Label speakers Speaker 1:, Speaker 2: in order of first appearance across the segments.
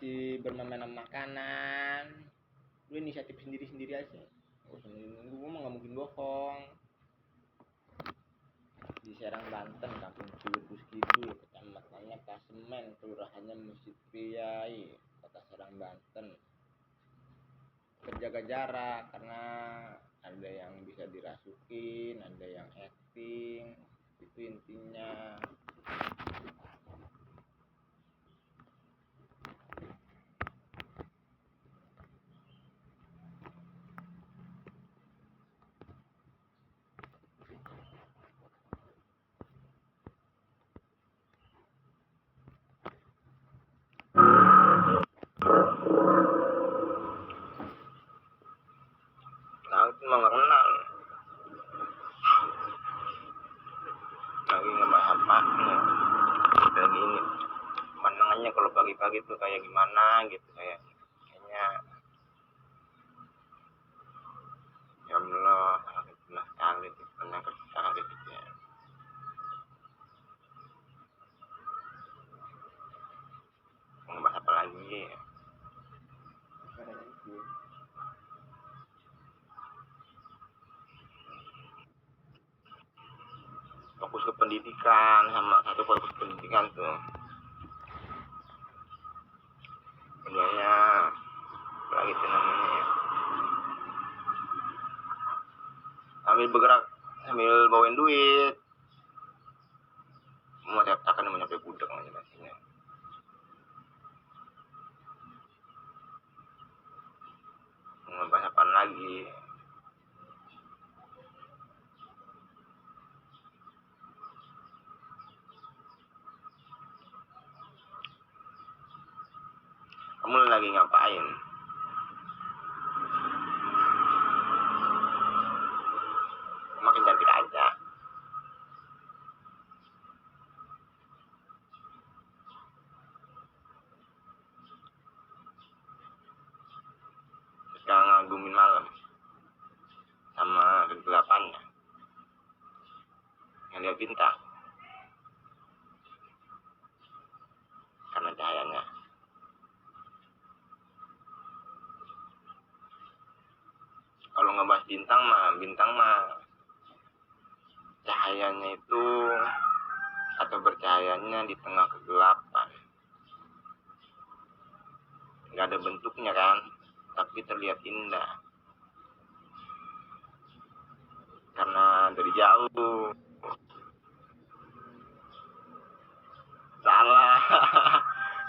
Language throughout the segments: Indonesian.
Speaker 1: masih bermain makanan, lu inisiatif sendiri aja. Gue mah nggak mungkin bohong. Di Serang Banten, Kampung Cilupus Kidul, kecamatannya Pasemen, kelurahannya Masjid Priai, kota Serang Banten. Terjaga jarak karena ada yang bisa dirasukin, ada yang acting, itu intinya. Nah, itu mah nggak kenal. Lagi ngebahas apa? Lagi ini. Pandangannya kalau pagi-pagi tuh kayak gimana gitu, kayaknya ya Allah, alhamdulillah sekali gitu, pernah kerja gitu ya. Mau ngebahas apa lagi ya? Fokus ke pendidikan, sama satu fokus pendidikan tuh keduanya lagi tuh namanya ya, sambil bergerak sambil bawain duit, mau tiap-tiapan mau nyampe gudeg aja nasinya. Mau ngebahas apa lagi? Kamu lagi ngapain? Makin cantik aja. Sekarang ngagumin malam sama kegelapannya, ngeliat bintang karena cahayanya. Kalau ngebahas bintang mah cahayanya itu atau bercahayanya di tengah kegelapan, nggak ada bentuknya kan, tapi terlihat indah karena dari jauh. Salah.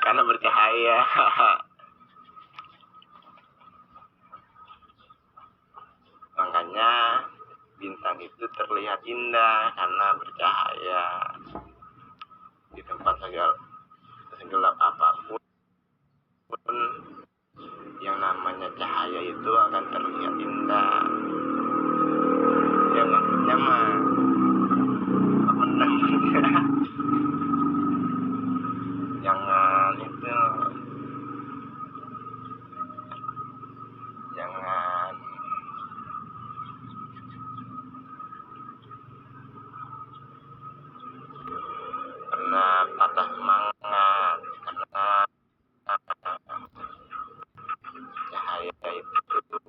Speaker 1: Karena bercahaya. Makanya bintang itu terlihat indah karena bercahaya. Di tempat segelap apapun, yang namanya cahaya itu akan terlihat indah. Ya maksudnya mah apa namanya? Jangan pernah patah semangat karena cahaya itu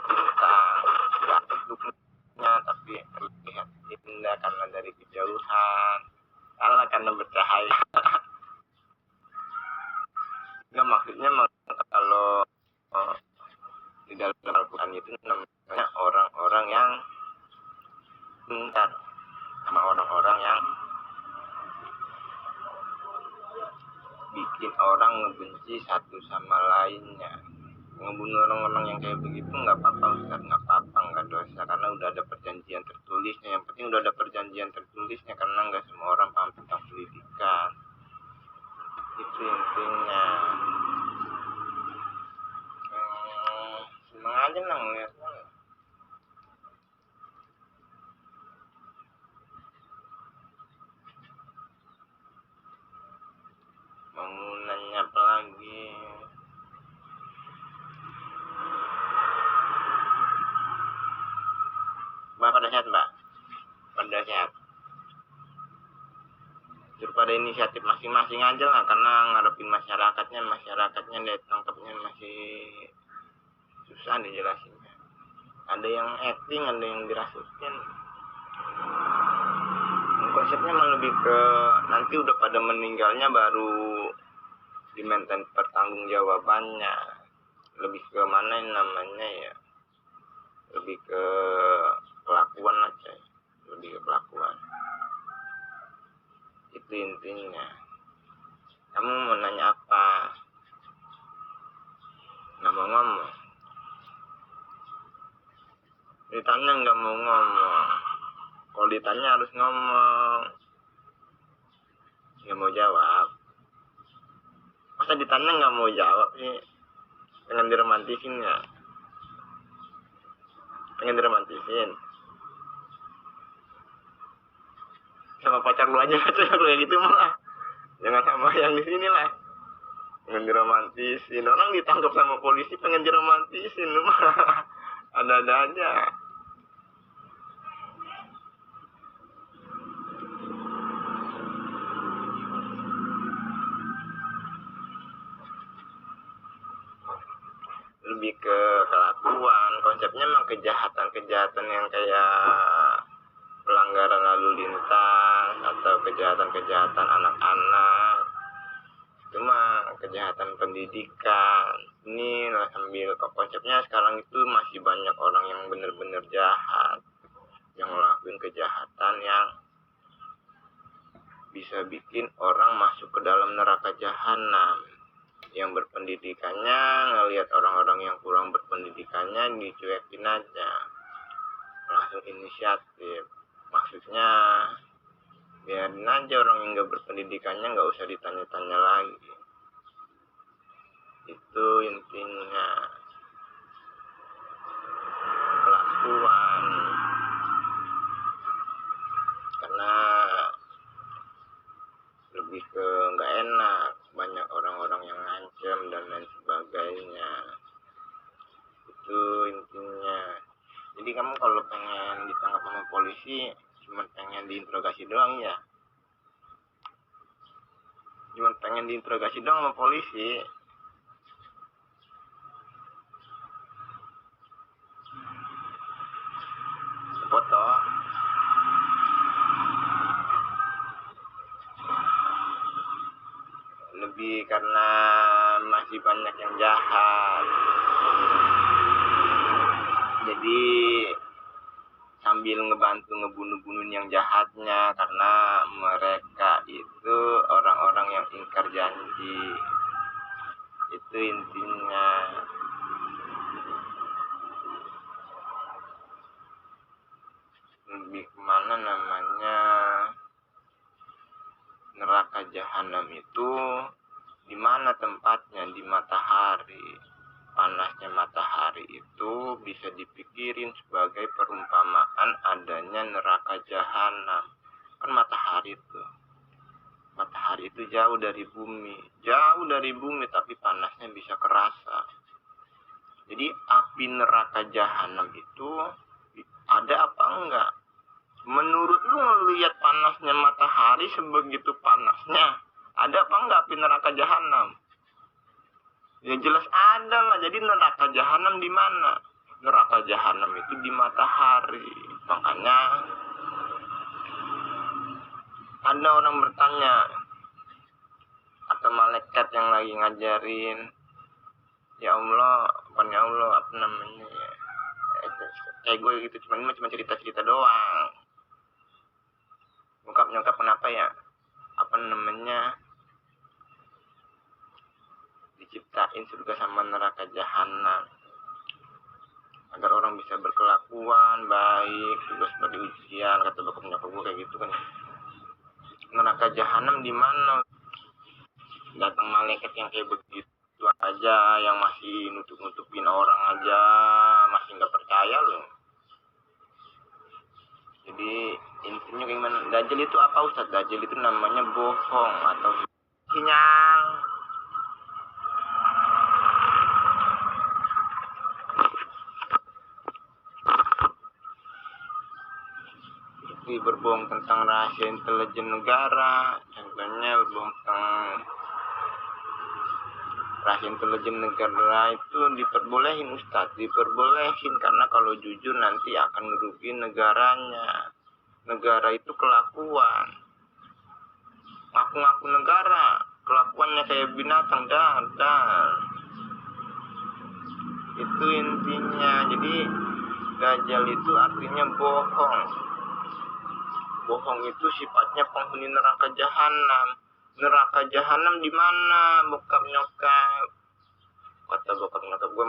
Speaker 1: bintang, nggak bentuknya tapi terlihat indah karena dari kejauhan. Salah karena bercahaya. Nggak, maksudnya kalau di dalam Al-Quran itu namanya orang-orang yang pintar sama orang-orang yang bikin orang ngebenci satu sama lainnya. Ngebunuh orang-orang yang kayak begitu nggak apa-apa Ustaz, nggak apa-apa, nggak dosa karena udah ada perjanjian tertulisnya. Yang penting udah ada perjanjian tertulisnya karena nggak semua orang paham tentang pendidikan. Itu intinya. Seneng aja nang lihatnya. Bangunannya apa lagi? Mbak pada sehat, Mbak? Pada sehat? Suruh pada pada inisiatif masing-masing aja lah, karena ngarepin masyarakatnya ditangkapnya masih susah dijelasinnya. Ada yang acting, ada yang dirasukin. Konsepnya malah lebih ke nanti udah pada meninggalnya baru dimintain pertanggungjawabannya. Lebih ke mana yang namanya ya, lebih ke kelakuan aja, lebih ke kelakuan. Itu intinya. Kamu mau nanya apa? Nggak mau ngomong. Ditanya nggak mau ngomong. Kalau ditanya harus ngomong. Nggak mau jawab. Masa ditanya nggak mau jawab sih? Pengen diromantisin ya? Pengen diromantisin? Sama pacar lu aja kayak gitu malah. Jangan sama yang di sini lah. Pengen diromantisin. Orang ditangkap sama polisi pengen diromantisin lu mah. Ada-ada aja. Lebih ke kelakuan. Konsepnya emang kejahatan yang kayak pelanggaran lalu lintas atau kejahatan anak-anak. Cuma kejahatan pendidikan. Ini lah sambil konsepnya sekarang itu masih banyak orang yang benar-benar jahat, yang ngelakuin kejahatan yang bisa bikin orang masuk ke dalam neraka jahanam. Yang berpendidikannya ngelihat orang-orang yang kurang berpendidikannya dicuekin aja, langsung inisiatif. Maksudnya biarin aja orang yang gak berpendidikannya gak usah ditanya-tanya lagi. Itu intinya. Kelakuan. Karena lebih ke gak enak, banyak orang-orang yang ngancam dan lain sebagainya. Itu intinya. Jadi kamu kalau pengen ditangkap sama polisi cuma pengen diinterogasi doang ya? Cuma pengen diinterogasi doang sama polisi? Foto? Lebih karena masih banyak yang jahat. Jadi sambil ngebantu ngebunuh-bunuh yang jahatnya, karena mereka itu orang-orang yang ingkar janji. Itu intinya. Lebih kemana namanya, neraka jahanam itu di mana tempatnya? Di matahari. Panasnya matahari itu bisa dipikirin sebagai perumpamaan adanya neraka jahanam. Kan matahari itu jauh dari bumi, tapi panasnya bisa kerasa. Jadi api neraka jahanam itu ada apa enggak? Menurut lu ngelihat panasnya matahari sebegitu panasnya, ada apa enggak api neraka jahanam? Ya jelas ada lah. Jadi neraka jahanam di mana? Neraka jahanam itu di matahari. Makanya ada orang bertanya, atau malaikat yang lagi ngajarin, ya Allah, bukan ya Allah, apa namanya ya, kayak gue gitu, cuma cerita-cerita doang. Nyokap kenapa ya, apa namanya, diciptain surga sama neraka jahanam agar orang bisa berkelakuan baik, juga sebagai ujian, kata bokap nyokap gue kayak gitu kan. Neraka jahanam di mana? Datang malaikat yang kayak begitu aja, yang masih nutup-nutupin orang aja, masih nggak percaya loh. Jadi intinya gimana? Dajjal itu apa Ustadz? Dajjal itu namanya bohong atau sinyal. Berbohong tentang rahasia intelijen negara, dan katanya berbohong tentang rahasia intelijen negara itu diperbolehin Ustadz, diperbolehin karena kalau jujur nanti akan merugi negaranya. Negara itu kelakuan, ngaku-ngaku negara, kelakuannya kayak binatang, dar. Itu intinya. Jadi Dajjal itu artinya bohong. Bohong itu sifatnya penghuni neraka jahanam. Neraka jahanam di mana, bokap nyokap? Kata bokap nyokap gue,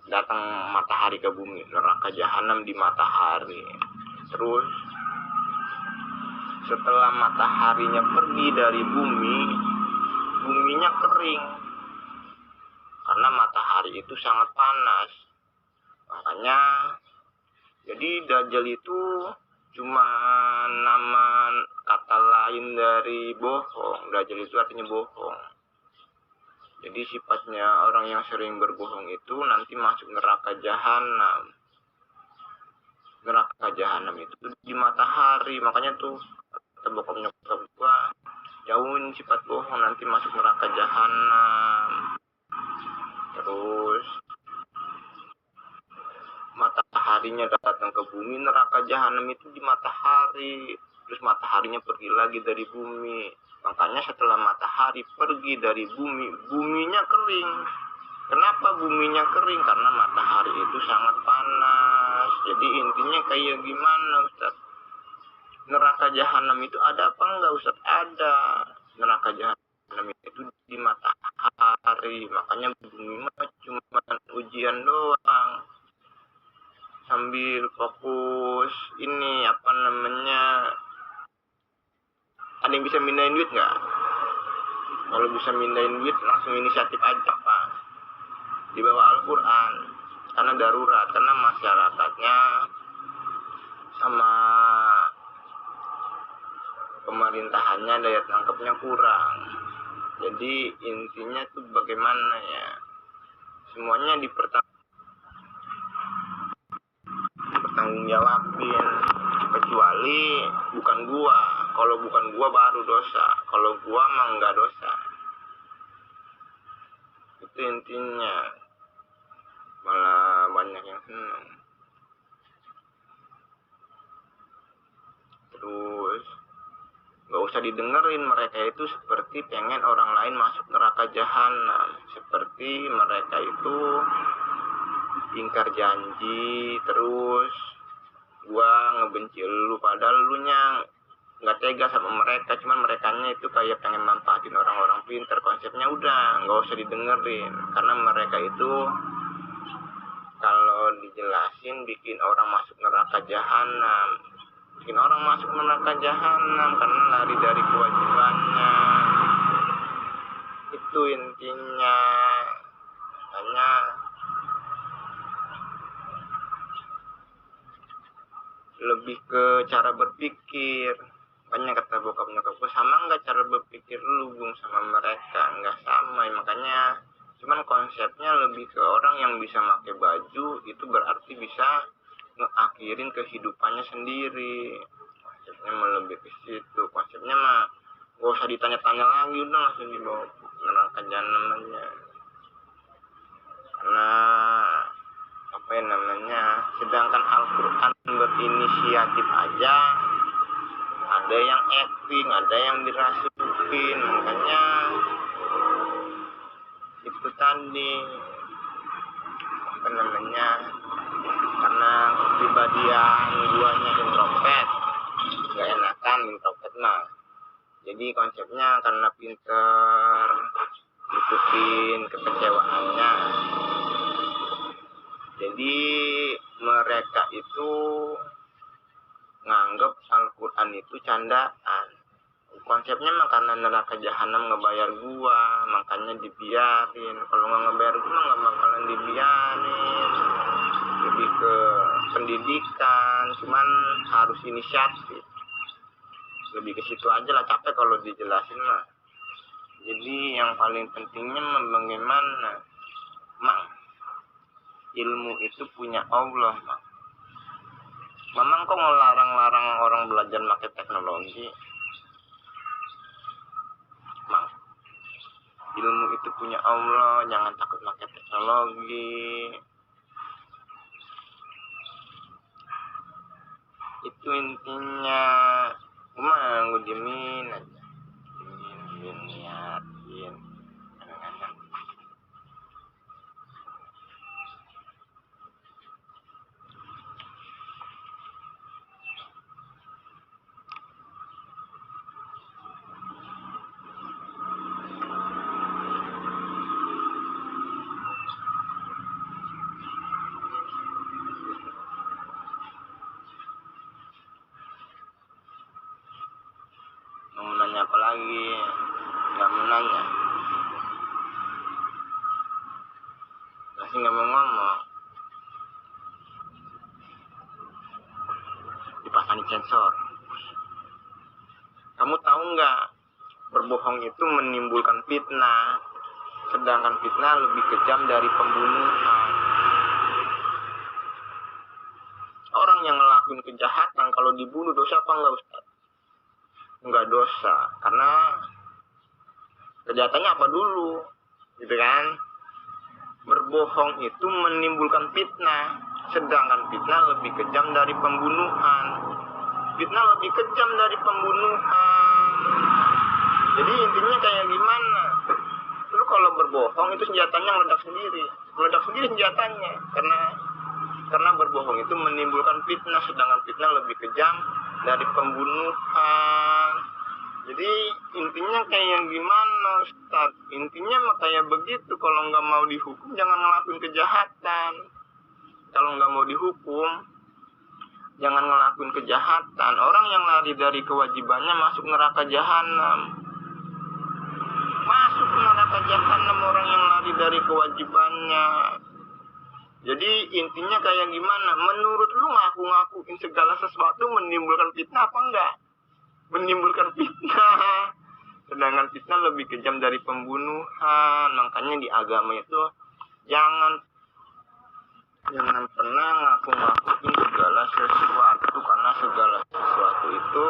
Speaker 1: datang matahari ke bumi. Neraka jahanam di matahari. Terus setelah mataharinya pergi dari bumi, buminya kering. Karena matahari itu sangat panas. Makanya jadi Dajjal itu cuma nama kata lain dari bohong. Dajjal itu artinya bohong. Jadi sifatnya orang yang sering berbohong itu nanti masuk neraka jahanam. Neraka jahanam itu di matahari. Makanya tuh kata bokap nyokap gua, jauhin sifat bohong, nanti masuk neraka jahanam. Terus mataharinya datang ke bumi, neraka jahanam itu di matahari. Terus mataharinya pergi lagi dari bumi. Makanya setelah matahari pergi dari bumi, buminya kering. Kenapa buminya kering? Karena matahari itu sangat panas. Jadi intinya kayak gimana Ustaz? Neraka jahanam itu ada apa enggak Ustaz? Ada. Neraka jahanam itu di matahari. Makanya bumi cuma ujian doang. Sambil fokus ini apa namanya, ada yang bisa mindahin duit nggak? Kalau bisa mindahin duit langsung inisiatif aja Pak, di bawah Al-Quran, karena darurat, karena masyarakatnya sama pemerintahannya daya tangkapnya kurang. Jadi intinya tuh bagaimana ya, semuanya dipertanggungjawabin, kecuali bukan gua. Kalau bukan gua baru dosa, kalau gua mah nggak dosa. Itu intinya. Malah banyak yang senang. Terus nggak usah didengerin, mereka itu seperti pengen orang lain masuk neraka jahanam, seperti mereka itu ingkar janji. Terus gua ngebenci lu padahal lu nya nggak tega sama mereka, cuman merekanya itu kayak pengen manfaatin orang-orang pintar. Konsepnya udah nggak usah didengerin, karena mereka itu kalau dijelasin bikin orang masuk neraka jahanam, bikin orang masuk neraka jahanam karena lari dari kewajibannya. Itu intinya. Makanya lebih ke cara berpikir. Makanya kata bokap nyokap gue, sama nggak cara berpikir lu Bung sama mereka? Nggak sama. Makanya cuman konsepnya lebih ke orang yang bisa pakai baju itu berarti bisa ngakhirin kehidupannya sendiri. Konsepnya mah lebih ke situ. Konsepnya mah gak usah ditanya-tanya lagi, udah langsung dibawa neraka jahanam aja. Karena apa yang namanya, sedangkan Al-Quran berinisiatif aja ada yang acting, ada yang dirasukin. Makanya itu tadi apa namanya, karena kepribadian guanya introvert, gak enakan introvert mah. Jadi konsepnya karena pinter ngikutin kekecewaannya, jadi mereka itu nganggep Al-Quran itu candaan. Konsepnya mah karena neraka jahanam ngebayar gua, makanya dibiarin. Kalau nggak ngebayar gua mah nggak bakalan dibiarin. Lebih ke pendidikan, cuman harus inisiatif. Lebih ke situ aja lah, capek kalau dijelasin mah. Jadi yang paling pentingnya bagaimana, Mang, ilmu itu punya Allah, Mang. Mamang kok ngelarang-larang orang belajar pakai teknologi? ilmu itu punya Allah, jangan takut pakai teknologi. Itu intinya. Cuma gue diemin aja, diemin niatin kadang-kadang. Mau nanya apa lagi? Nggak mau nanya, masih nggak mau ngomong, dipasang sensor. Kamu tahu nggak, berbohong itu menimbulkan fitnah, sedangkan fitnah lebih kejam dari pembunuhan. Orang yang ngelakuin kejahatan kalau dibunuh dosa apa enggak, Ustaz? Enggak dosa, karena kejahatannya apa dulu, gitu kan? Berbohong itu menimbulkan fitnah, sedangkan fitnah lebih kejam dari pembunuhan. Fitnah lebih kejam dari pembunuhan. Jadi intinya kayak gimana? Lu kalau berbohong itu senjatanya meledak sendiri senjatanya, karena berbohong itu menimbulkan fitnah, sedangkan fitnah lebih kejam dari pembunuhan. Jadi intinya kayak gimana, Ustaz? Intinya mah kayak begitu. Kalau nggak mau dihukum jangan ngelakuin kejahatan. Kalau nggak mau dihukum jangan ngelakuin kejahatan. Orang yang lari dari kewajibannya masuk neraka jahanam. Masuk neraka jahanam orang yang lari dari kewajibannya. Jadi intinya kayak gimana? Menurut lu ngaku-ngakuin segala sesuatu menimbulkan fitnah apa enggak? Menimbulkan fitnah. Sedangkan fitnah lebih kejam dari pembunuhan. Makanya di agama itu jangan pernah ngaku-ngakuin segala sesuatu, karena segala sesuatu itu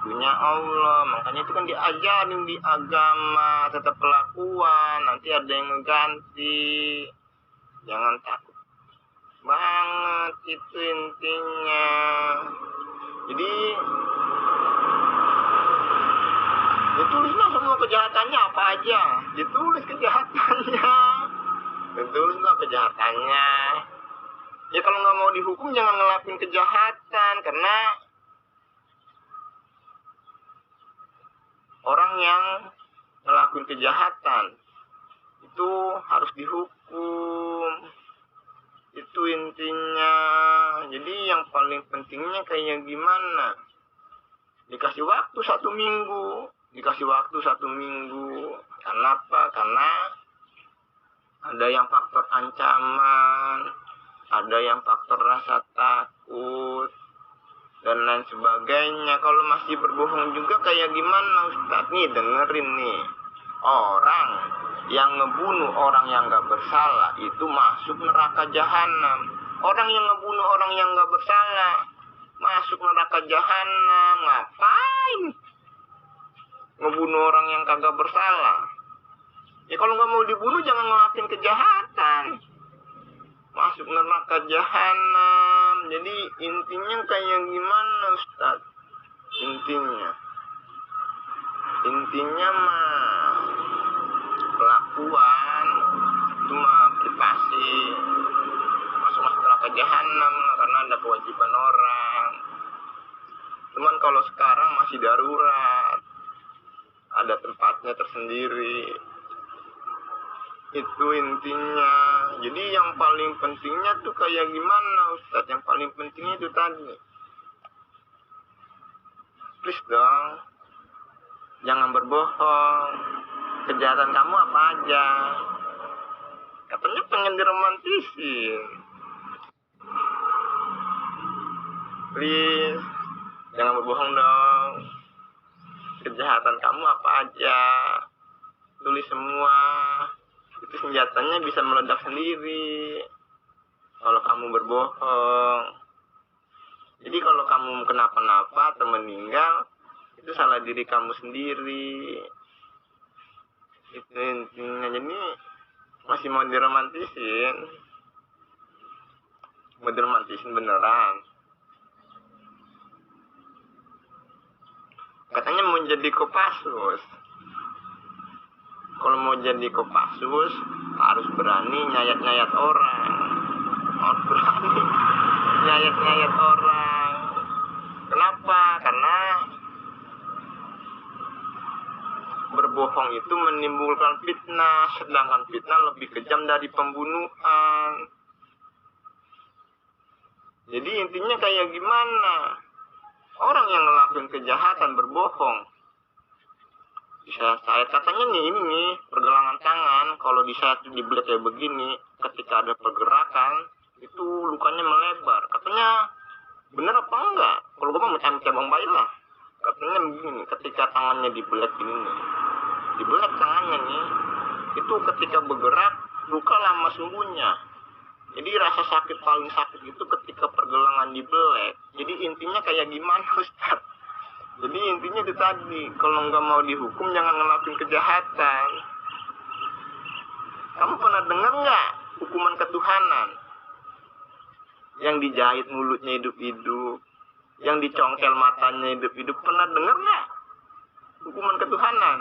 Speaker 1: punya Allah. Makanya itu kan diajarin di agama, tetap kelakuan, nanti ada yang ngeganti. Jangan takut banget, itu intinya. Jadi ditulislah semua kejahatannya apa aja, ditulis kejahatannya. Ya kalau nggak mau dihukum jangan ngelakuin kejahatan, karena orang yang ngelakuin kejahatan itu harus dihukum. Itu intinya. Jadi yang paling pentingnya kayak gimana? Dikasih waktu 1 minggu. Karena apa? Karena ada yang faktor ancaman, ada yang faktor rasa takut, dan lain sebagainya. Kalau masih berbohong juga kayak gimana, Ustaz? Nih dengerin nih. Orang yang ngebunuh orang yang gak bersalah itu masuk neraka jahanam. Orang yang ngebunuh orang yang gak bersalah masuk neraka jahanam. Ngapain ngebunuh orang yang kagak bersalah? Ya kalau gak mau dibunuh jangan ngelakuin kejahatan, masuk neraka jahanam. Jadi intinya kayak gimana, Ustaz? Intinya mah kelakuan itu mah privasi, masuk neraka jahanam karena ada kewajiban orang. Cuman kalau sekarang masih darurat, ada tempatnya tersendiri. Itu intinya. Jadi yang paling pentingnya tuh kayak gimana, Ustaz? Yang paling pentingnya itu tadi, please dong, jangan berbohong. Kejahatan kamu apa aja? Katanya pengen diromantisin. Please, jangan berbohong dong. Kejahatan kamu apa aja? Tulis semua. Itu senjatanya bisa meledak sendiri kalau kamu berbohong. Jadi kalau kamu kenapa-napa atau meninggal, itu salah diri kamu sendiri. Itu intinya. Jadi masih mau diromantisin beneran. Katanya mau jadi Kopassus. Kalau mau jadi Kopassus harus berani nyayat orang. Harus berani nyayat orang. Kenapa? Karena berbohong itu menimbulkan fitnah, sedangkan fitnah lebih kejam dari pembunuhan. Jadi intinya kayak gimana? Orang yang ngelakuin kejahatan berbohong. Saya katanya nih pergelangan tangan, kalau disayat di belah kayak begini, ketika ada pergerakan itu lukanya melebar. Katanya bener apa enggak? Kalau gue mau cabang bayi lah. Katanya begini, ketika tangannya dibelah gini nih, dibelah tangannya nih, itu ketika bergerak luka lama sembuhnya. Jadi rasa sakit paling sakit itu ketika pergelangan dibelah. Jadi intinya kayak gimana Ustaz? Jadi intinya itu tadi, kalau nggak mau dihukum jangan ngelakuin kejahatan. Kamu pernah dengar nggak hukuman ketuhanan? Yang dijahit mulutnya hidup-hidup, yang dicongkel matanya hidup-hidup, pernah dengar nggak hukuman ketuhanan?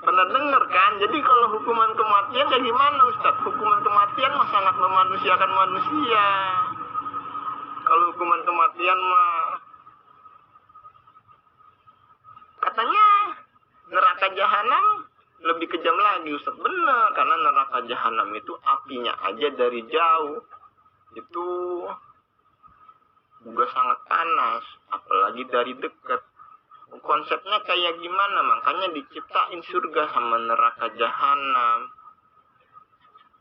Speaker 1: Pernah dengar kan? Jadi kalau hukuman kematian kayak gimana Ustaz? Hukuman kematian mah sangat memanusiakan manusia. Kalau hukuman kematian mah katanya neraka jahanam lebih kejam lagi Ustaz. Bener, karena neraka jahanam itu apinya aja dari jauh itu juga sangat panas, apalagi dari dekat. Konsepnya kayak gimana? Makanya diciptain surga sama neraka jahanam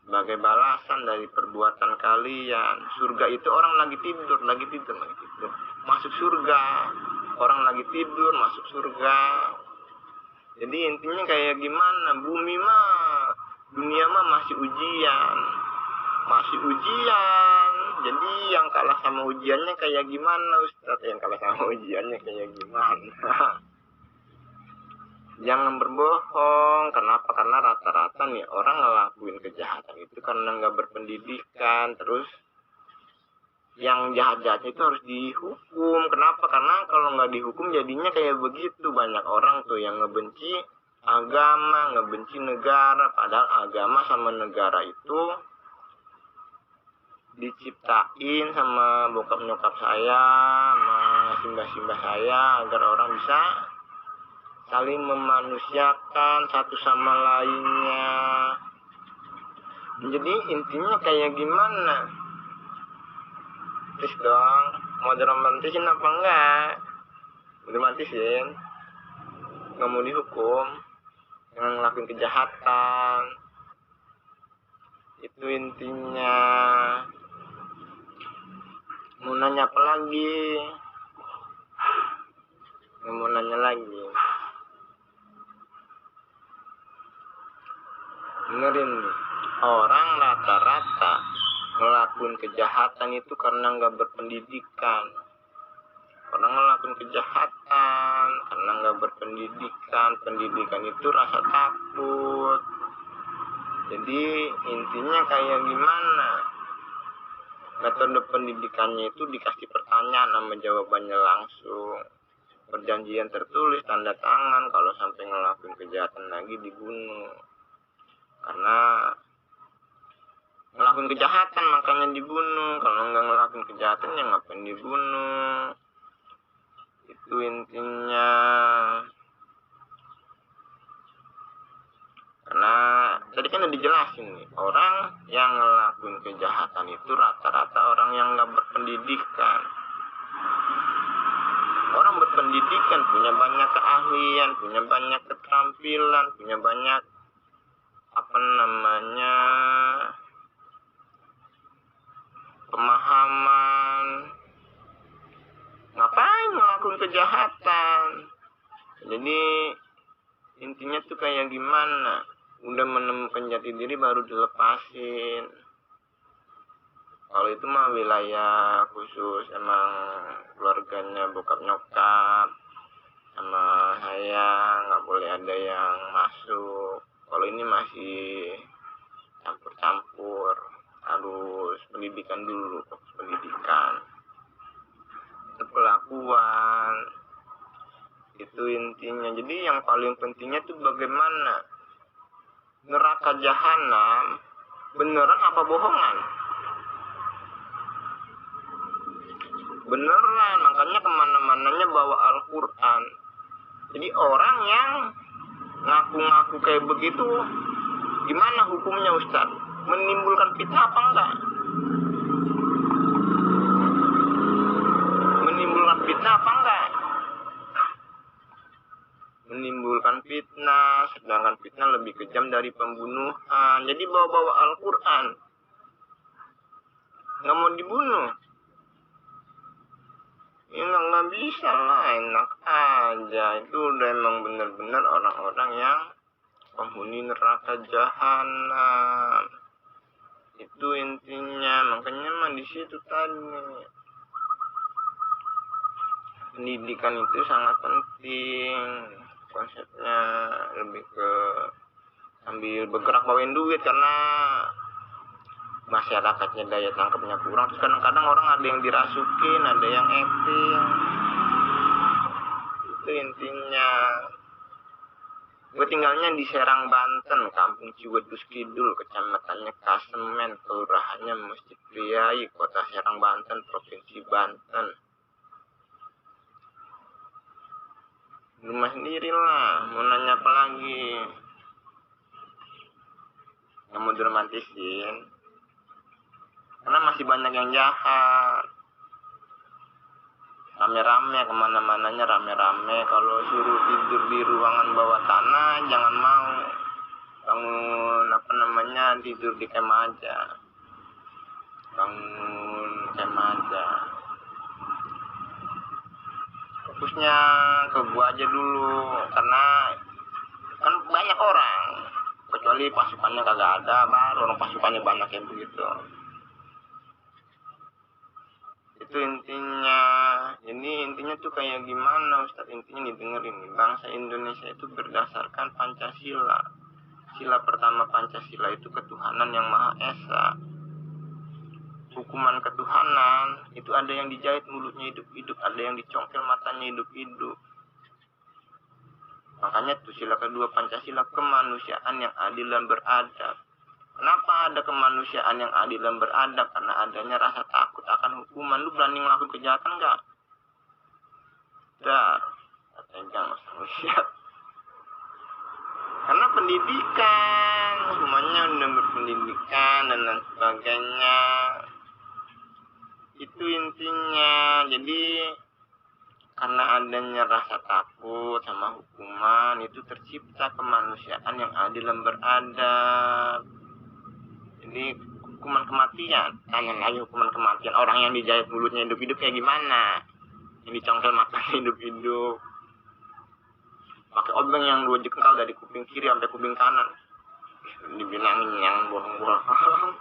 Speaker 1: sebagai balasan dari perbuatan kalian. Surga itu orang lagi tidur. Masuk surga. Orang lagi tidur, masuk surga. Jadi intinya kayak gimana? Bumi mah, dunia mah masih ujian. Jadi yang kalah sama ujiannya kayak gimana Ustaz? Yang kalah sama ujiannya kayak gimana? Jangan berbohong. Kenapa? Karena rata-rata nih orang ngelakuin kejahatan itu karena nggak berpendidikan. Terus yang jahat-jahat itu harus dihukum. Kenapa? Karena kalau nggak dihukum jadinya kayak begitu. Banyak orang tuh yang ngebenci agama, ngebenci negara. Padahal agama sama negara itu diciptain sama bokap nyokap saya, sama simbah-simbah saya, agar orang bisa saling memanusiakan satu sama lainnya. Jadi intinya kayak gimana? Terus dong, mau diromantisin apa enggak? Diromantisin, nggak mau dihukum, jangan ngelakuin kejahatan. Itu intinya. Mau nanya apa lagi? Mau nanya lagi. Dengerin nih, orang rata-rata ngelakuin kejahatan itu karena nggak berpendidikan. Orang ngelakuin kejahatan karena nggak berpendidikan. Pendidikan itu rasa takut. Jadi intinya kayak gimana? Metode pendidikannya itu dikasih pertanyaan sama jawabannya langsung. Perjanjian tertulis, tanda tangan, kalau sampai ngelakuin kejahatan lagi dibunuh. Karena ngelakuin kejahatan makanya dibunuh. Kalau nggak ngelakuin kejahatan ya ngapain dibunuh. Itu intinya. Karena tadi kan udah dijelasin nih, orang yang ngelakuin kejahatan itu rata-rata orang yang nggak berpendidikan. Orang berpendidikan punya banyak keahlian, punya banyak keterampilan, punya banyak pemahaman. Ngapain ngelakuin kejahatan? Jadi intinya tuh kayak gimana? Udah menemukan jati diri baru dilepasin. Kalau itu mah wilayah khusus emang keluarganya bokap nyokap. sama saya, nggak boleh ada yang masuk. Kalau ini masih campur-campur, harus pendidikan dulu, fokus pendidikan, perlakuan, itu intinya. Jadi yang paling pentingnya itu bagaimana neraka jahanam beneran apa bohongan. Beneran, makanya kemana-mananya bawa Al-Quran. Jadi orang yang ngaku-ngaku kayak begitu, gimana hukumnya Ustaz? Menimbulkan fitnah apa enggak? Menimbulkan fitnah apa enggak? Menimbulkan fitnah, sedangkan fitnah lebih kejam dari pembunuhan. Jadi bawa-bawa Al-Quran, nggak mau dibunuh. Ya nggak bisa lah, enak aja. Itu udah emang bener-bener orang-orang yang penghuni neraka jahanam. Itu intinya, makanya mah di situ tadi. Pendidikan itu sangat penting. Konsepnya lebih ke sambil bergerak bawain duit, karena masyarakatnya daya tangkapnya kurang. Terus kadang-kadang orang ada yang dirasukin, ada yang acting. Itu intinya. Gue tinggalnya di Serang, Banten, Kampung Ciwedus Kidul, kecamatannya Kasemen, kelurahannya Masjid Priai, Kota Serang, Banten, Provinsi Banten. Rumah sendiri lah, mau nanya apa lagi? Nggak mau dramatisir, karena masih banyak yang jahat. Rame-rame, kemana-mananya rame-rame. Kalau suruh tidur di ruangan bawah tanah, jangan mau. Bangun tidur di kemah aja. Bangun kemah aja. Fokusnya ke gua aja dulu, karena kan banyak orang. Kecuali pasukannya kagak ada, baru orang pasukannya banyak yang begitu. Itu intinya. Jadi intinya tuh kayak gimana Ustaz? Intinya didengerin nih. Bangsa Indonesia itu berdasarkan Pancasila. Sila pertama Pancasila itu ketuhanan yang Maha Esa. Hukuman ketuhanan itu ada yang dijahit mulutnya hidup-hidup, ada yang dicongkel matanya hidup-hidup. Makanya tuh sila kedua Pancasila, kemanusiaan yang adil dan beradab. Kenapa ada kemanusiaan yang adil dan beradab? Karena adanya rasa takut akan hukuman. Lu berani ngelakuin kejahatan nggak? Dar, jangan manusia. Karena pendidikan, semuanya udah berpendidikan dan lain sebagainya. Itu intinya. Jadi karena adanya rasa takut sama hukuman, itu tercipta kemanusiaan yang adil dan beradab. Jadi hukuman kematian, tanya lagi hukuman kematian, orang yang dijahit mulutnya hidup-hidup kayak gimana? Yang dicongkel matanya hidup-hidup, pakai obeng yang 2 jengkal dari kuping kiri sampai kuping kanan, dibilangin yang bohong-bohong.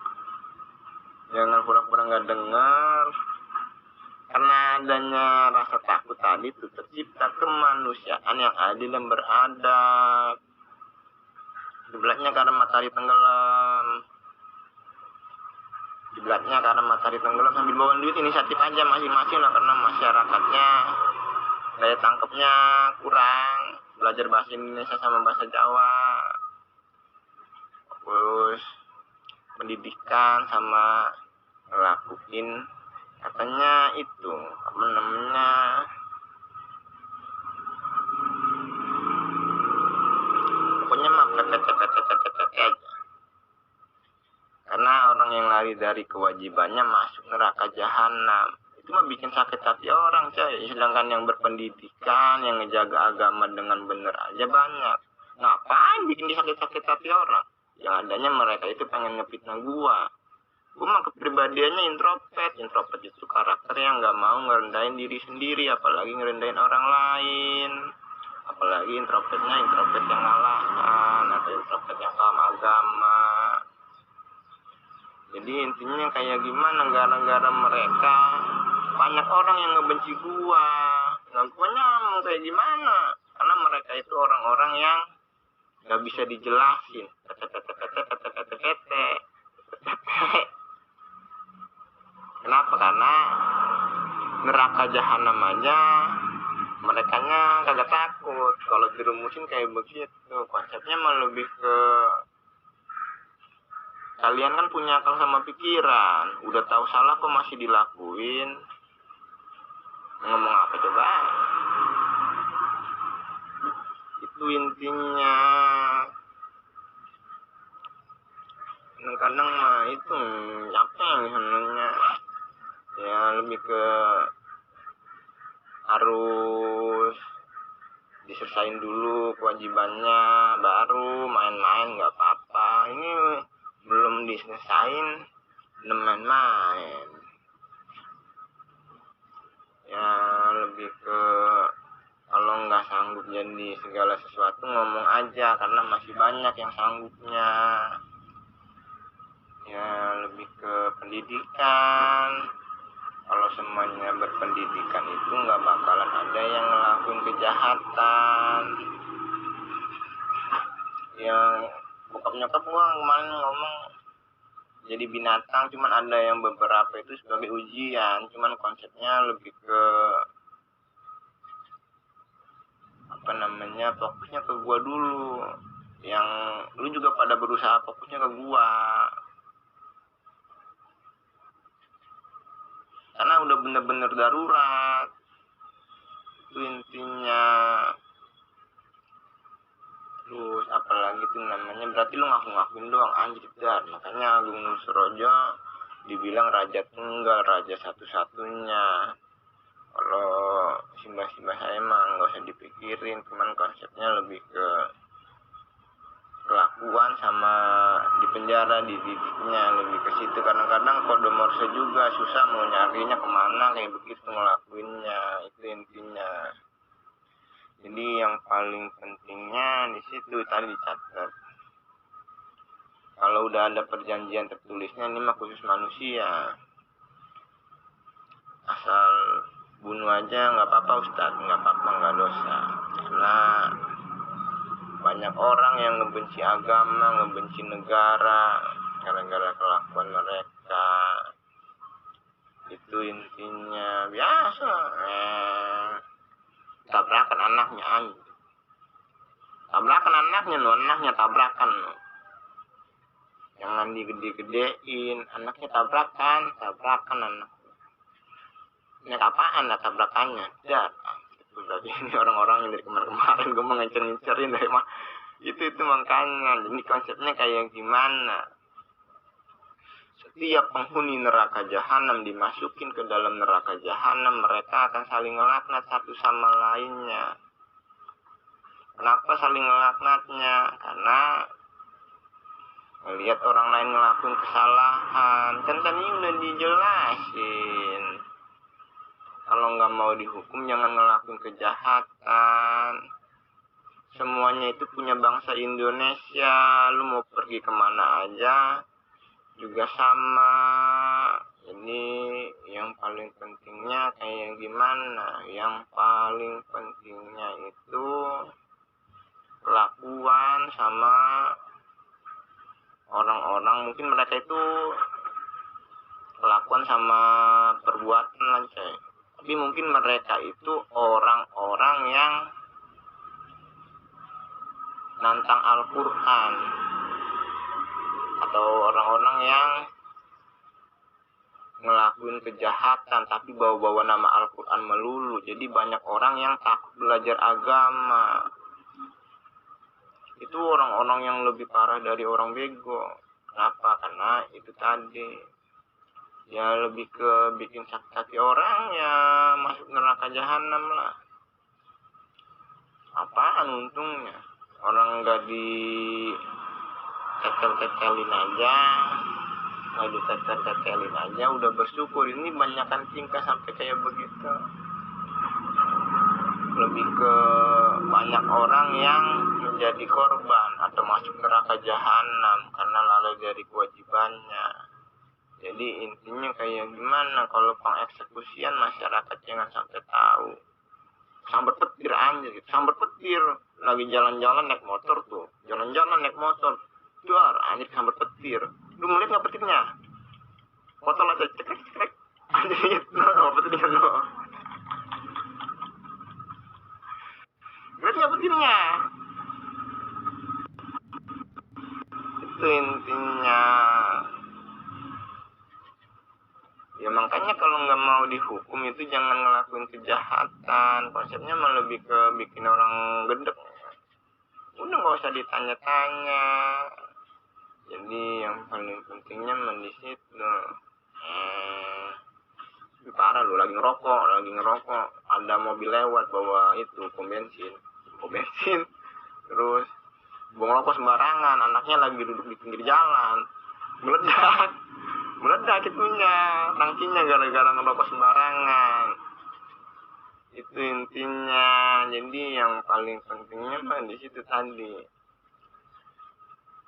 Speaker 1: Jangan pura-pura nggak dengar. Karena adanya rasa takut tadi itu tercipta kemanusiaan yang adil dan beradab. Dibelaknya karena matahari tenggelam. Dibelaknya karena matahari tenggelam, sambil bawa duit inisiatif aja masing-masing lah, karena masyarakatnya daya tangkapnya kurang. Belajar bahasa Indonesia sama bahasa Jawa. Terus pendidikan sama ngelakuin katanya itu apa namanya, pokoknya mah pepet aja. Karena orang yang lari dari kewajibannya masuk neraka jahanam. Itu mah bikin sakit hati orang, coy. Sedangkan yang berpendidikan, yang ngejaga agama dengan bener aja banyak. Ngapain bikin disakit-sakit hati orang? Yang adanya mereka itu pengen ngefitnah gua. Gue mah kepribadiannya introvert itu karakter yang nggak mau ngerendahin diri sendiri, apalagi ngerendahin orang lain. Apalagi introvert yang ngalahan atau introvert yang paham agama. Jadi intinya kayak gimana, gara-gara mereka banyak orang yang ngebenci gua. Ngakuannya mau kayak gimana, karena mereka itu orang-orang yang nggak bisa dijelasin. Kenapa? Karena neraka jahanam aja mereka kagak takut. Kalau dirumusin kayak begitu, konsepnya mah lebih ke kalian kan punya akal sama pikiran, udah tahu salah kok masih dilakuin. Ngomong apa coba? Itu intinya. Kadang-kadang mah itu apa yang sebenarnya ya lebih ke harus diselesain dulu kewajibannya baru main-main nggak apa-apa. Ini belum diselesain udah main-main. Ya lebih ke kalau nggak sanggup jadi segala sesuatu ngomong aja, karena masih banyak yang sanggupnya. Ya lebih ke pendidikan. Kalau semuanya berpendidikan itu nggak bakalan ada yang ngelakuin kejahatan. Yang bokap nyokap gua kemarin ngomong jadi binatang, cuman ada yang beberapa itu sebagai ujian, cuman konsepnya lebih ke apa namanya, fokusnya ke gua dulu. Yang lu juga pada berusaha fokusnya ke gua, karena udah bener-bener darurat. Itu intinya. Terus apalagi tuh namanya, berarti lu ngaku-ngakuin doang, anjir dar. Makanya Agung Nusrojo dibilang raja tunggal, raja satu-satunya. Kalau simbah-simbah saya emang nggak usah dipikirin, cuman konsepnya lebih ke kelakuan sama di penjara, dididiknya lebih ke situ. Kadang-kadang kode Morse juga susah mau nyarinya kemana kayak begitu ngelakuinnya. Itu intinya. Jadi yang paling pentingnya di situ tadi dicatat. Kalau udah ada perjanjian tertulisnya, ini mah khusus manusia. Asal bunuh aja nggak apa-apa Ustadz, nggak apa-apa, nggak dosa. Karena banyak orang yang ngebenci agama, ngebenci negara gara-gara kelakuan mereka. Itu intinya. Biasa tabrakan anaknya anjing. Tabrakan anaknya lo, anaknya tabrakan lo. Jangan digede-gedein, anaknya tabrakan anak. Naik apaan lah tabrakannya? Tidak. Berarti ini orang-orang yang dari kemarin-kemarin gue mau ngincer-ngincerin dari mah. Itu makanya. Jadi konsepnya kayak gimana? Setiap penghuni neraka jahanam dimasukin ke dalam neraka jahanam, mereka akan saling ngelaknat satu sama lainnya. Kenapa saling ngelaknatnya? Karena melihat orang lain ngelakuin kesalahan. Kan tadi udah dijelasin. Kalau nggak mau dihukum jangan ngelakuin kejahatan. Semuanya itu punya bangsa Indonesia. Lu mau pergi kemana aja juga sama. Ini yang paling pentingnya kayak gimana? Yang paling pentingnya itu kelakuan sama orang-orang. Mungkin mereka itu kelakuan sama perbuatan lah coy. Tapi mungkin mereka itu orang-orang yang nantang Al-Quran, atau orang-orang yang ngelakuin kejahatan tapi bawa-bawa nama Al-Quran melulu. Jadi banyak orang yang takut belajar agama. Itu orang-orang yang lebih parah dari orang bego. Kenapa? Karena itu tadi. Ya lebih ke bikin sakit hati orang, ya masuk neraka jahanam lah. Apaan untungnya? Orang nggak ditetel-tetelin aja, nggak ditetel-tetelin aja udah bersyukur. Ini banyakan tingkah sampai kayak begitu. Lebih ke banyak orang yang menjadi korban atau masuk neraka jahanam karena lalai dari kewajibannya. Jadi intinya kayak gimana, kalau pengeksekusian masyarakat jangan sampai tahu. sambar petir anjir gitu. Sambar petir lagi jalan-jalan naik motor tuh, jalan-jalan naik motor duar anjir sambar petir. Lu ngeliat nggak petirnya? Motor aja cekrek anjir no petirnya no. Ngeliat nggak petirnya? Itu intinya. Ya makanya kalau nggak mau dihukum itu jangan ngelakuin kejahatan. Konsepnya mah lebih ke bikin orang gedek. Udah nggak usah ditanya-tanya. Jadi yang paling pentingnya di situ. Parah lu lagi ngerokok. Ada mobil lewat bawa itu pom bensin. Terus buang rokok sembarangan. Anaknya lagi duduk di pinggir jalan. Meledak itunya, tangkinya gara-gara ngerokok sembarangan. Itu intinya. Jadi yang paling pentingnya mah di situ tadi.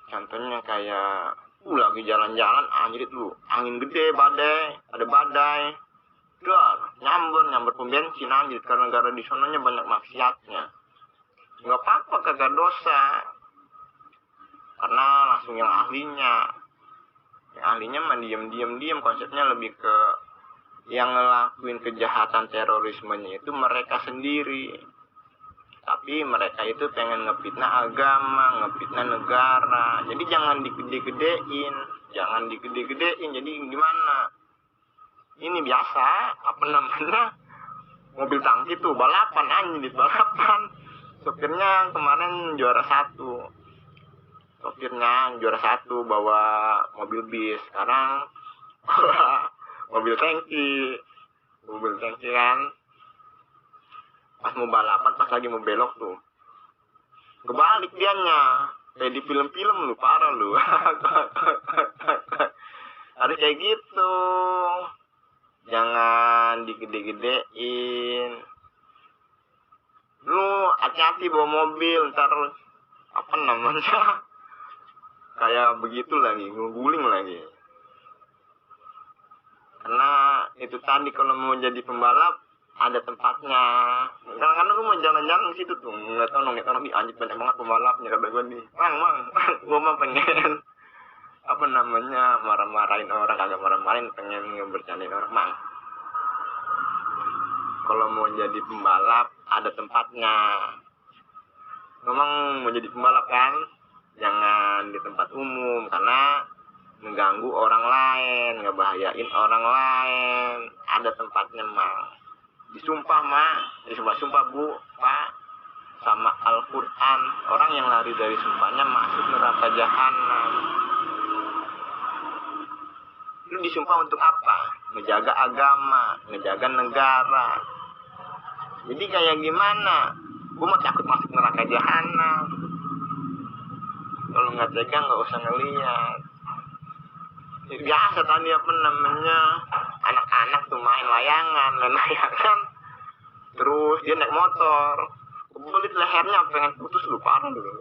Speaker 1: Contohnya kayak lagi jalan-jalan anjir tuh, angin gede, ada badai. Nyamber pom bensin anjir karena gara di sononya banyak maksiatnya. Enggak apa-apa, kagak dosa. Karena langsung yang ahlinya mah diam konsepnya lebih ke yang ngelakuin kejahatan terorismenya itu mereka sendiri, tapi mereka itu pengen ngefitnah agama, ngefitnah negara. Jadi jangan digede-gedein. Jadi gimana, ini biasa mobil tangki tuh balapan sopirnya kemarin juara satu bawa mobil bis, sekarang mobil tangki kan. Pas mau balapan, pas lagi mau belok tuh kebalik dianya kayak di film-film lu, parah lu. Harus kayak gitu, jangan digede-gedein. Lu hati-hati bawa mobil, ntar kayak begitu lagi, ngeguling lagi. Karena itu tadi, kalau mau jadi pembalap ada tempatnya. Kadang-kadang lu mau jalan-jalan di situ tuh, nggak tahu anjir banyak banget pembalapnya, kata gue nih. Mang, gue mah pengen marah-marahin orang, kagak marah-marahin, pengen ngebercandain orang, Mang. Kalau mau jadi pembalap ada tempatnya. Memang mau jadi pembalap kan, jangan di tempat umum karena mengganggu orang lain, ngebahayain orang lain. Ada tempatnya, Mang. Disumpah Bu, Pak, sama Al-Quran. Orang yang lari dari sumpahnya masuk neraka jahanam. Lu disumpah untuk apa? Ngejaga agama, ngejaga negara. Jadi kayak gimana? Gue mau takut masuk neraka jahanam. Kalau nggak tega nggak usah ngeliat. Biasa tadi anak-anak tuh main layangan, terus dia naik motor, kebelit lehernya pengen putus, lu parah dulu.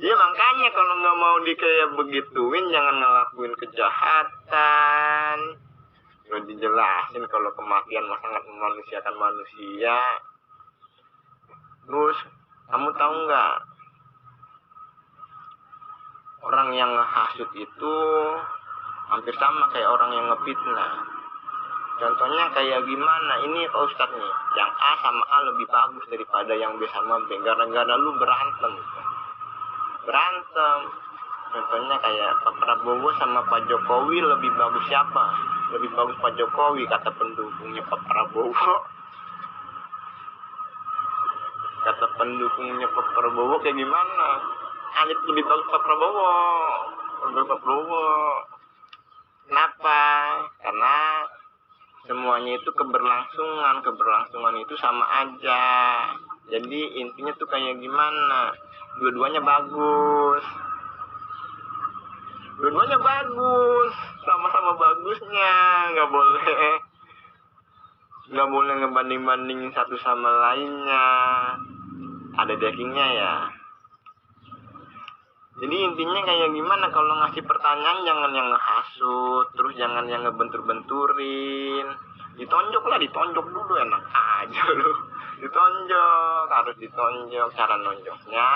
Speaker 1: Ya makanya kalau nggak mau kayak begituin, jangan ngelakuin kejahatan. Udah dijelasin kalau kematian sangat memanusiakan manusia. Terus kamu tahu nggak, orang yang ngehasut itu hampir sama kayak orang yang ngefitnah. Contohnya kayak gimana? Ini Pak Ustadz nih, yang A sama A lebih bagus daripada yang B sama B, gara-gara lu berantem. Contohnya kayak Pak Prabowo sama Pak Jokowi, lebih bagus siapa? Lebih bagus Pak Jokowi, kata pendukungnya Pak Prabowo. Kata pendukungnya Pak Prabowo kayak gimana? Lebih bagus Pak Prabowo. Kenapa? Karena semuanya itu keberlangsungan itu sama aja. Jadi intinya tuh kayak gimana? Dua-duanya bagus, sama-sama bagusnya. Nggak boleh ngebanding-bandingin satu sama lainnya. Ada dagingnya ya. Jadi intinya kayak gimana, kalau ngasih pertanyaan jangan yang ngehasut, terus jangan yang ngebentur-benturin. ditonjok dulu, enak aja lu. Ditonjok, harus ditonjok. Cara nonjoknya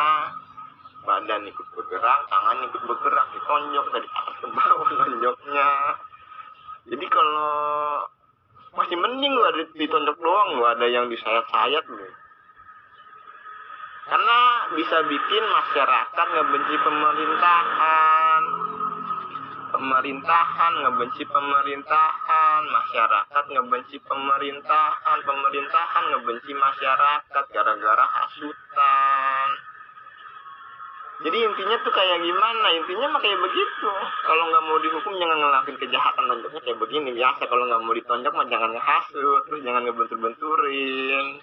Speaker 1: badan ikut bergerak, tangan ikut bergerak, ditonjok dari atas ke bawah nonjoknya. Jadi kalau masih mending lu ada ditonjok doang, lu ada yang disayat-sayat lu. Karena bisa bikin masyarakat ngebenci pemerintahan, ngebenci pemerintahan, masyarakat ngebenci pemerintahan, pemerintahan ngebenci masyarakat gara-gara hasutan. Jadi intinya tuh kayak gimana? Intinya mah kayak begitu. Kalau nggak mau dihukum jangan ngelakuin kejahatan, nonjoknya kayak begini biasa. Kalau nggak mau ditonjok mah jangan ngehasut, terus jangan ngebentur-benturin.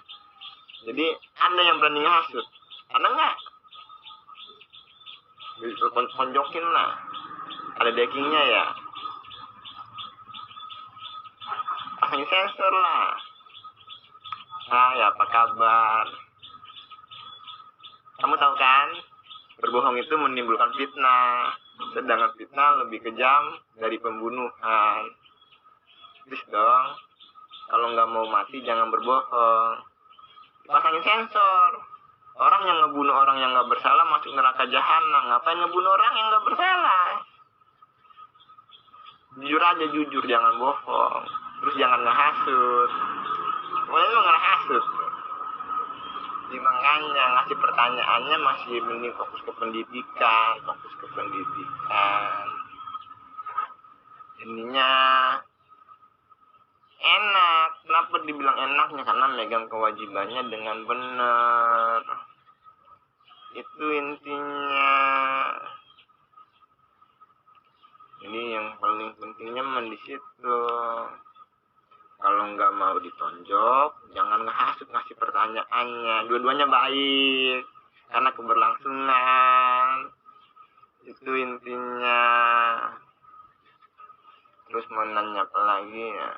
Speaker 1: Jadi ada yang berani ngehasut, ada nggak? Tonjokin lah. Ada backingnya ya, pasang sensor lah. Ya apa kabar? Kamu tahu kan, berbohong itu menimbulkan fitnah, sedangkan fitnah lebih kejam dari pembunuhan. Please dong, kalau nggak mau mati jangan berbohong. Pasangin sensor. Orang yang ngebunuh orang yang nggak bersalah masuk neraka jahanam. Ngapain ngebunuh orang yang nggak bersalah? Jujur aja, jujur, jangan bohong. Terus jangan ngehasut. Pokoknya lu ngehasut. Jadi makanya ngasih pertanyaannya masih mending fokus ke pendidikan. Ininya enak. Kenapa dibilang enaknya? Karena megang kewajibannya dengan benar. Itu intinya. Ini yang paling pentingnya di situ. Kalau nggak mau ditonjok, jangan ngehasut, ngasih pertanyaannya. Dua-duanya baik, karena keberlangsungan. Itu intinya. Terus mau nanya apa lagi ya?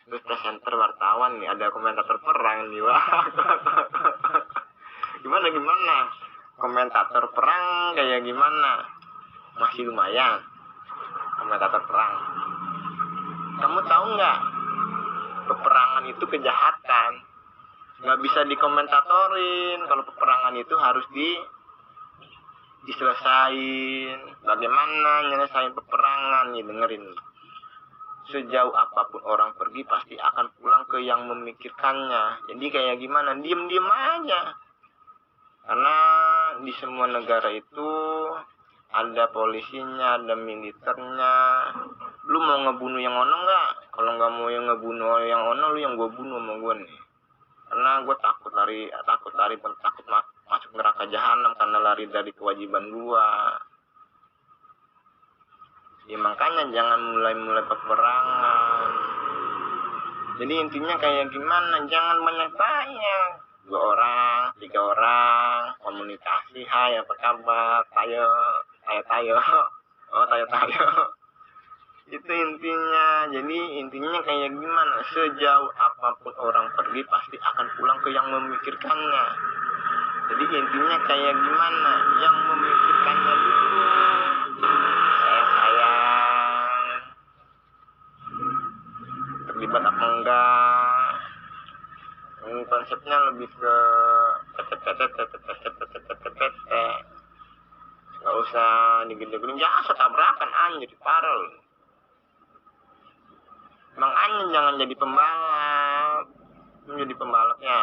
Speaker 1: Terus presenter wartawan nih, ada komentator perang nih, wah. Gimana? Komentator perang kayak gimana? Masih lumayan. Komentator perang. Kamu tahu nggak? Peperangan itu kejahatan. Nggak bisa dikomentatorin. Kalau peperangan itu harus diselesain. Bagaimana nyelesain peperangan? Nih dengerin. Sejauh apapun orang pergi pasti akan pulang ke yang memikirkannya. Jadi kayak gimana? Diem aja. Karena di semua negara itu ada polisinya, ada militernya. Lu mau ngebunuh yang ono nggak? Kalau nggak mau yang ngebunuh yang ono, lu yang gue bunuh sama gue nih. Karena gue takut masuk neraka jahanam karena lari dari kewajiban gue. Ya makanya jangan mulai peperangan. Jadi intinya kayak gimana? Jangan banyak tanya. 2 orang, 3 orang, komunikasi, hai apa kabar, tayo. Oh tayo. Itu intinya. Jadi intinya kayak gimana? Sejauh apapun orang pergi pasti akan pulang ke yang memikirkannya. Jadi intinya kayak gimana? Yang memikirkannya dulu. Saya sayang. Terlibat apa enggak? Konsepnya lebih ke nggak usah digede-gede, biasa tabrakan anjir, parah loh. Emang anjir jangan jadi pembalap, menjadi pembalapnya.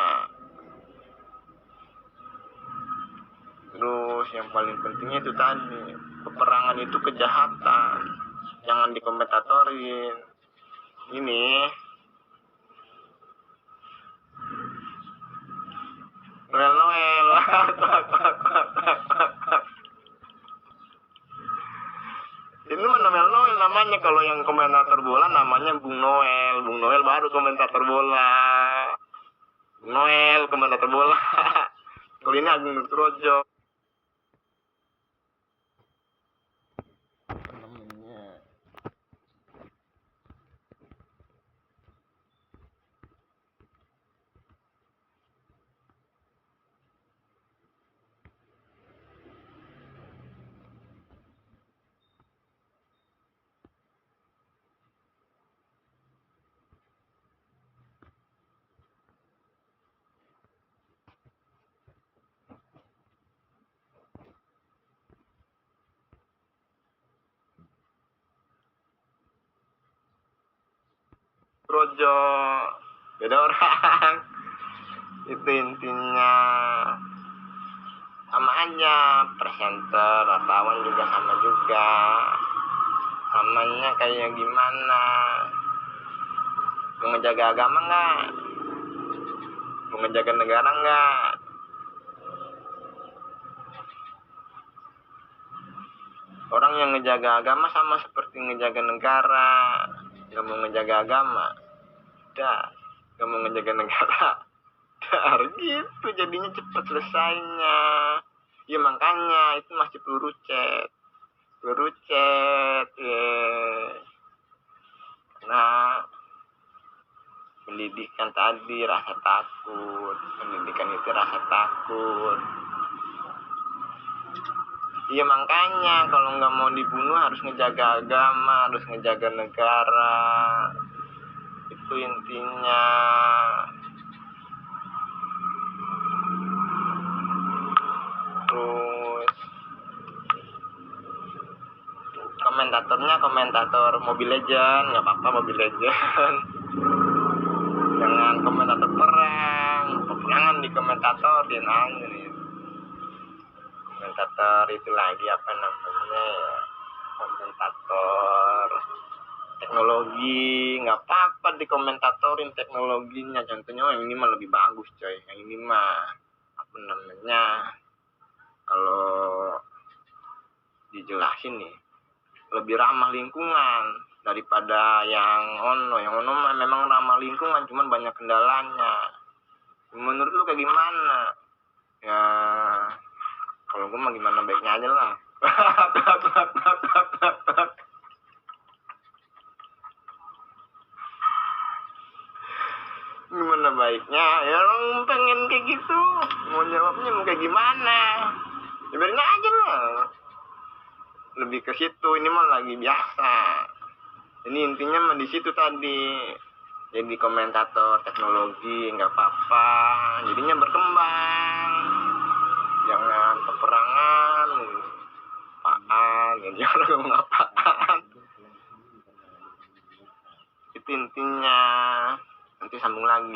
Speaker 1: Terus yang paling pentingnya itu tadi, peperangan itu kejahatan, jangan dikomentatorin. Ini Noel. Ini mah Noel namanya. Kalau yang komentator bola namanya Bung Noel baru komentator bola. Bung Noel komentator bola. Kalau ini Agung Nugrojo. Projo, beda orang. Itu intinya. Sama aja, presenter, wartawan juga sama juga. Samanya kayak gimana? Mau ngejaga agama nggak? Mau ngejaga negara nggak? Orang yang ngejaga agama sama seperti ngejaga negara. Gak mau ngejaga agama, udah. Gak mau ngejaga negara, dar gitu. Jadinya cepet selesainya. Ya makanya itu masih peluru cet ya. Nah, pendidikan tadi rasa takut, pendidikan itu rasa takut. Iya makanya kalau nggak mau dibunuh harus ngejaga agama, harus ngejaga negara. Itu intinya. Terus komentatornya komentator Mobile Legend, nggak apa-apa Mobile Legend. Jangan komentator perang, peperangan di komentatorin aja nih. Komentator itu lagi apa namanya ya? Komentator teknologi, nggak apa-apa dikomentatorin teknologinya. Contohnya yang ini mah lebih bagus coy, yang ini mah apa namanya, kalau dijelasin nih lebih ramah lingkungan daripada yang ono mah memang ramah lingkungan, cuman banyak kendalanya. Menurut lu kayak gimana ya? Kalau gue mah gimana baiknya aja lah. Gimana baiknya ya, orang pengen kayak gitu, mau jawabnya mau kayak gimana ya, biarin aja lah. Lebih ke situ, ini mah lagi biasa. Ini intinya mah di situ tadi. Jadi komentator teknologi nggak apa-apa, jadinya berkembang. Jangan peperangan apaan, jadi orang ngomong apaan. Itu intinya. Nanti sambung lagi.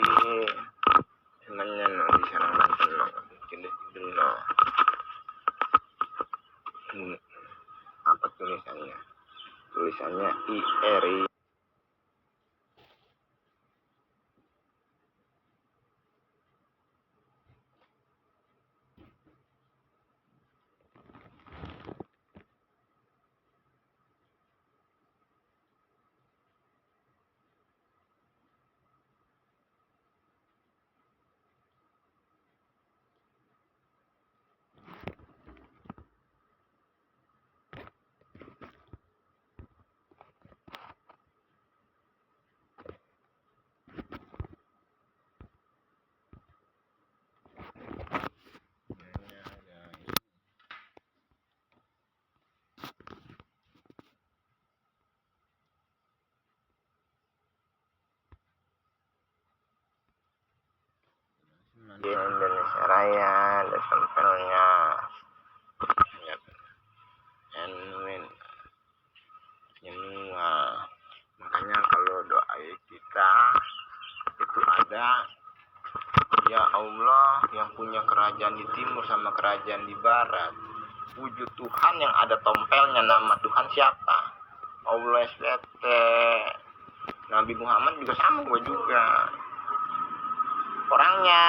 Speaker 1: Sebenarnya no di sana Banten no, tidur no. Apa tulisannya? Tulisannya IRI. Di Indonesia Raya ada sampelnya semua. Makanya kalau doa kita itu ada, ya Allah yang punya kerajaan di timur sama kerajaan di barat, wujud Tuhan yang ada tompelnya, nama Tuhan siapa? Allah SWT. Nabi Muhammad juga sama, gue juga orangnya.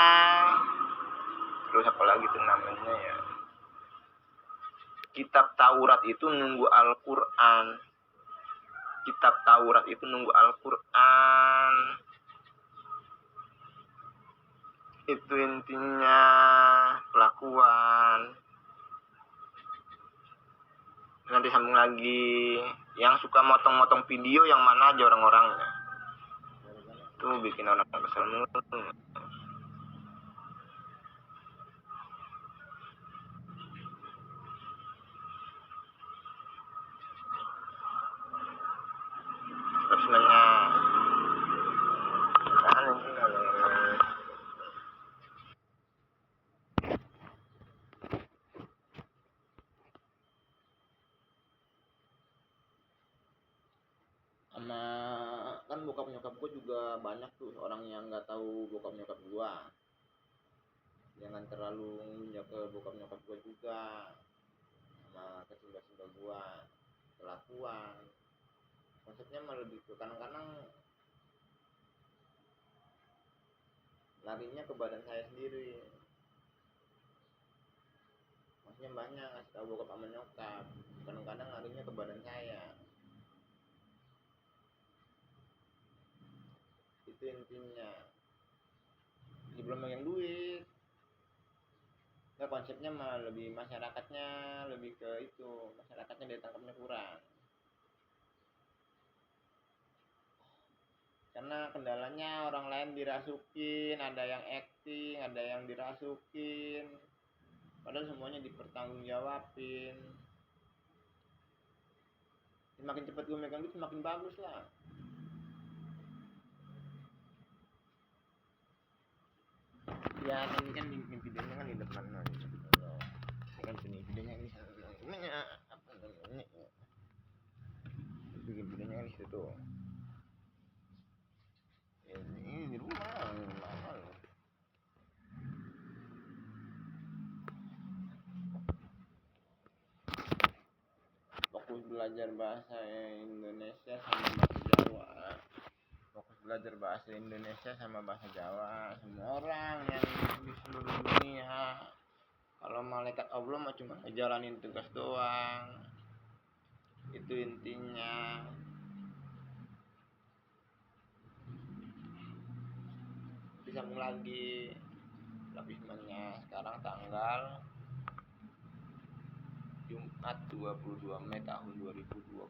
Speaker 1: Terus apa lagi tuh namanya ya, kitab Taurat itu nunggu Al-Quran. Kitab Taurat itu nunggu Al-Quran. Itu intinya pelakuan. Nanti sambung lagi. Yang suka motong-motong video yang mana aja orang-orangnya, tuh bikin orang kesel mulu. Terus nanya sama kan bokap nyokap gue juga banyak tuh orang yang nggak tahu bokap nyokap gue. Jangan terlalu nunjuk ke bokap nyokap gue juga, sama ke saudara gue kelakuan. Konsepnya mah lebih ke kadang-kadang larinya ke badan saya sendiri. Maksudnya banyak ngasih tahu bokap sama nyokap, kadang-kadang larinya ke badan saya. Itu intinya. Belum megang duit. Nah, konsepnya mah lebih masyarakatnya, lebih ke itu, masyarakatnya daya tangkapnya kurang. Karena kendalanya orang lain dirasukin, ada yang acting, ada yang dirasukin, padahal semuanya dipertanggungjawabin. Semakin cepat gue megang duit semakin bagus lah. Ya kan videonya kan di depan aja. Kan videonya ini apa namanya, bikin videonya kan di situ. Ini di rumah mahal. Fokus belajar bahasa Indonesia sama bahasa Jawa. Fokus belajar bahasa Indonesia sama bahasa Jawa. Semua orang yang di seluruh dunia, kalau malaikat Allah mah cuma ngejalanin tugas doang. Itu intinya. Disambung lagi lapismannya. Sekarang tanggal Jumat 22 Mei tahun 2026.